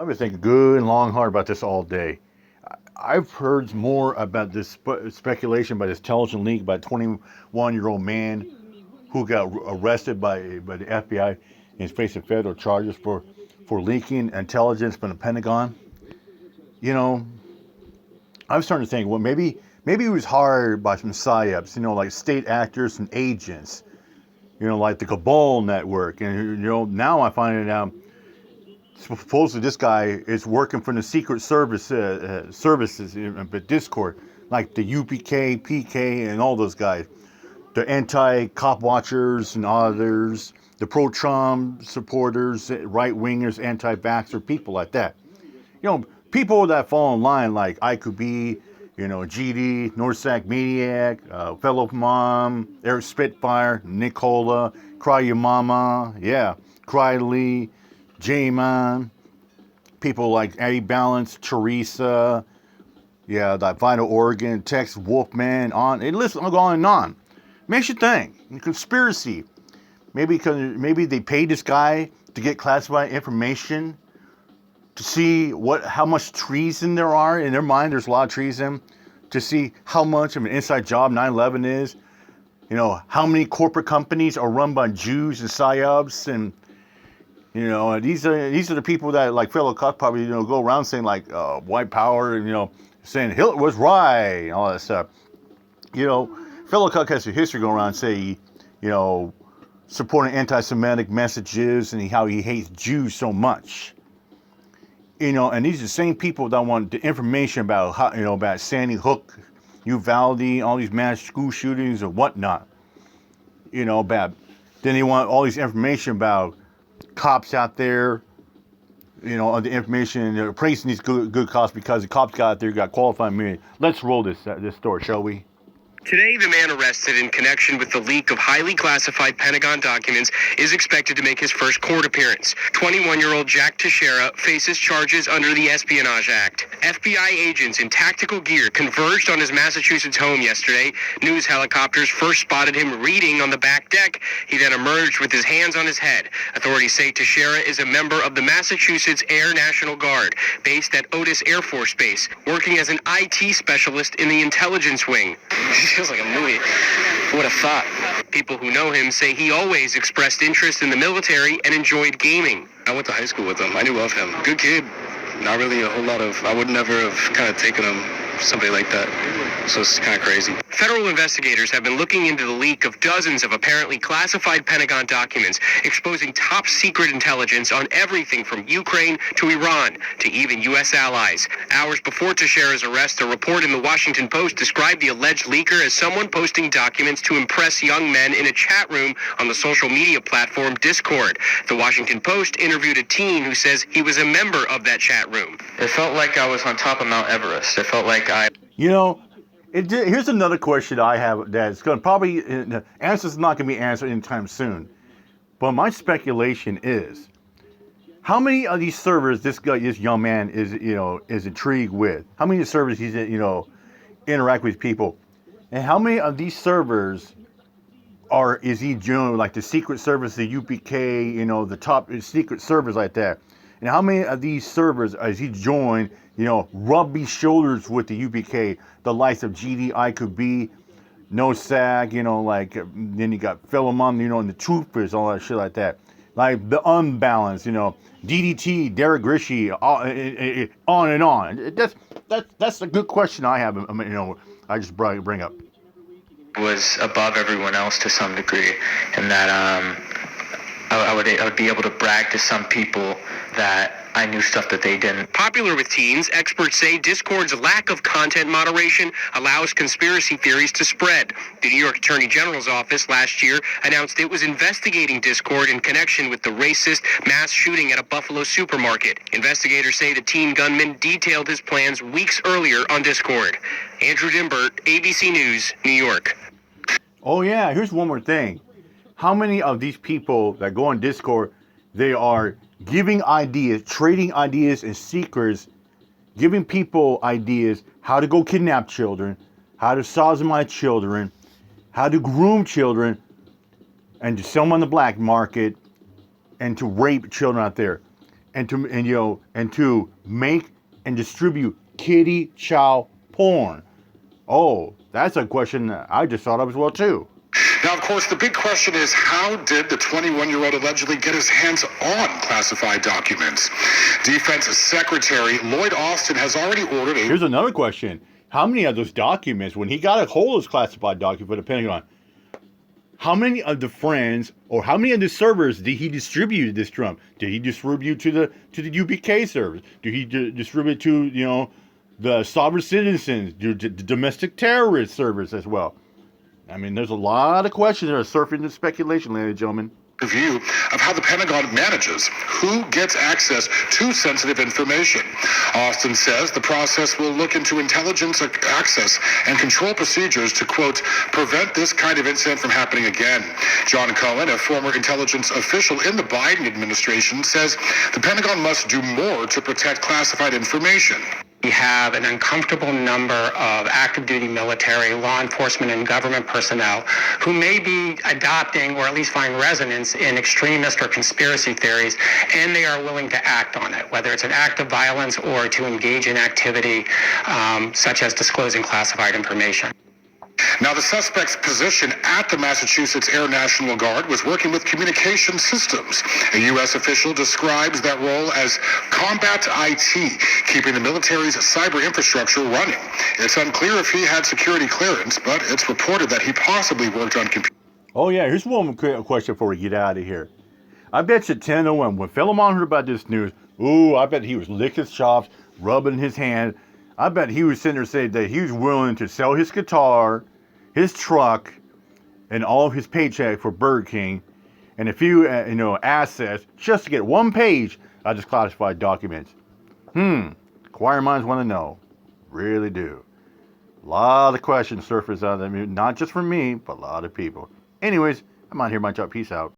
I've been thinking good and long hard about this all day. I've heard more about this speculation by this intelligent leak by a 21-year-old man who got arrested by the FBI and is facing federal charges for leaking intelligence from the Pentagon. You know, I'm starting to think, well, maybe he was hired by some psyops, like state actors and agents, like the Cabal Network. And, now I find it out supposedly this guy is working for the Secret Service services, but Discord, like the UPK, PK, and all those guys, the anti-cop watchers and others, the pro-Trump supporters, right-wingers, anti-vaxxer, people like that. People that fall in line like I could be, GD, Norsac Maniac, Fellow Mom, Eric Spitfire, Nicola, Cry Your Mama, yeah, Cry Lee, J-Man, people like Eddie Balance, Teresa, yeah, that Vital Organ, Tex Wolfman, on it lists on and on. Makes you think. Conspiracy. Maybe they paid this guy to get classified information to see how much treason there are in their mind. There's a lot of treason. To see how much of an inside job 9/11 is. How many corporate companies are run by Jews and psyops, and these are the people that like fellow cops probably go around saying like white power, saying Hitler was right and all that stuff. Fellow Cuck has a history going around say, supporting anti-Semitic messages and how he hates Jews so much. And these are the same people that want the information about how, about Sandy Hook, Uvalde, all these mass school shootings and whatnot. Then they want all this information about cops out there, on the information, they're praising these good cops because the cops got out there, got qualified immunity. Let's roll this story, shall we? Today, the man arrested in connection with the leak of highly classified Pentagon documents is expected to make his first court appearance. 21-year-old Jack Teixeira faces charges under the Espionage Act. FBI agents in tactical gear converged on his Massachusetts home yesterday. News helicopters first spotted him reading on the back deck. He then emerged with his hands on his head. Authorities say Teixeira is a member of the Massachusetts Air National Guard, based at Otis Air Force Base, working as an IT specialist in the intelligence wing. Feels like a movie. Who would have thought? People who know him say he always expressed interest in the military and enjoyed gaming. I went to high school with him. I knew of him. Good kid. Not really a whole lot of, I would never have kind of taken him, somebody like that. So it's kind of crazy. Federal investigators have been looking into the leak of dozens of apparently classified Pentagon documents, exposing top secret intelligence on everything from Ukraine to Iran to even U.S. allies. Hours before Teixeira's arrest, a report in the Washington Post described the alleged leaker as someone posting documents to impress young men in a chat room on the social media platform Discord. The Washington Post interviewed a teen who says he was a member of that chat room. It felt like I was on top of Mount Everest. It felt like here's another question I have that's going to probably, the answer's not going to be answered anytime soon. But my speculation is, how many of these servers this young man is intrigued with? How many servers he's, interact with people? And how many of these servers is he doing, like the Secret Service, the UPK, the top secret servers like that? And how many of these servers has he joined, rubbing shoulders with the UPK, the likes of GD, I could be, No Sag, then you got Philemon, and the Twoofas, all that shit like that. Like the Unbalanced, DDT, Derek Grishy, on and on. That's a good question I have, I just bring up. Was above everyone else to some degree, and that I would be able to brag to some people that I knew stuff that they didn't. Popular with teens, experts say Discord's lack of content moderation allows conspiracy theories to spread. The New York Attorney General's office last year announced it was investigating Discord in connection with the racist mass shooting at a Buffalo supermarket. Investigators say the teen gunman detailed his plans weeks earlier on Discord. Andrew Dimbert, ABC News, New York. Oh yeah, here's one more thing. How many of these people that go on Discord, they are giving ideas, trading ideas and secrets, giving people ideas how to go kidnap children, how to sodomize children, how to groom children, and to sell them on the black market, and to rape children out there. to make and distribute kitty chow porn? Oh, that's a question that I just thought of as well too. Now, of course, the big question is, how did the 21-year-old allegedly get his hands on classified documents? Defense Secretary Lloyd Austin has already ordered a... Here's another question. How many of those documents, when he got a hold of those classified documents for the Pentagon, how many of the friends or how many of the servers did he distribute this from? Did he distribute to the UPK servers? Did he distribute to, the sovereign citizens, the domestic terrorist servers as well? I mean, there's a lot of questions that are surfing the speculation, ladies and gentlemen. Review of how the Pentagon manages who gets access to sensitive information. Austin says the process will look into intelligence access and control procedures to, quote, prevent this kind of incident from happening again. John Cohen, a former intelligence official in the Biden administration, says the Pentagon must do more to protect classified information. We have an uncomfortable number of active duty military, law enforcement, and government personnel who may be adopting or at least find resonance in extremist or conspiracy theories, and they are willing to act on it, whether it's an act of violence or to engage in activity such as disclosing classified information. Now, the suspect's position at the Massachusetts Air National Guard was working with communication systems. A U.S. official describes that role as combat IT, keeping the military's cyber infrastructure running. It's unclear if he had security clearance, but it's reported that he possibly worked on computers. Oh, yeah, here's one question before we get out of here. I bet you 10-1, when Philemon heard about this news, I bet he was licking his chops, rubbing his hand. I bet he was sitting there saying that he was willing to sell his guitar, his truck, and all of his paycheck for Burger King, and a few, assets just to get one page of this classified documents. Inquiring minds want to know. Really do. A lot of questions surface out there, not just from me, but a lot of people. Anyways, I'm out here, my job. Peace out.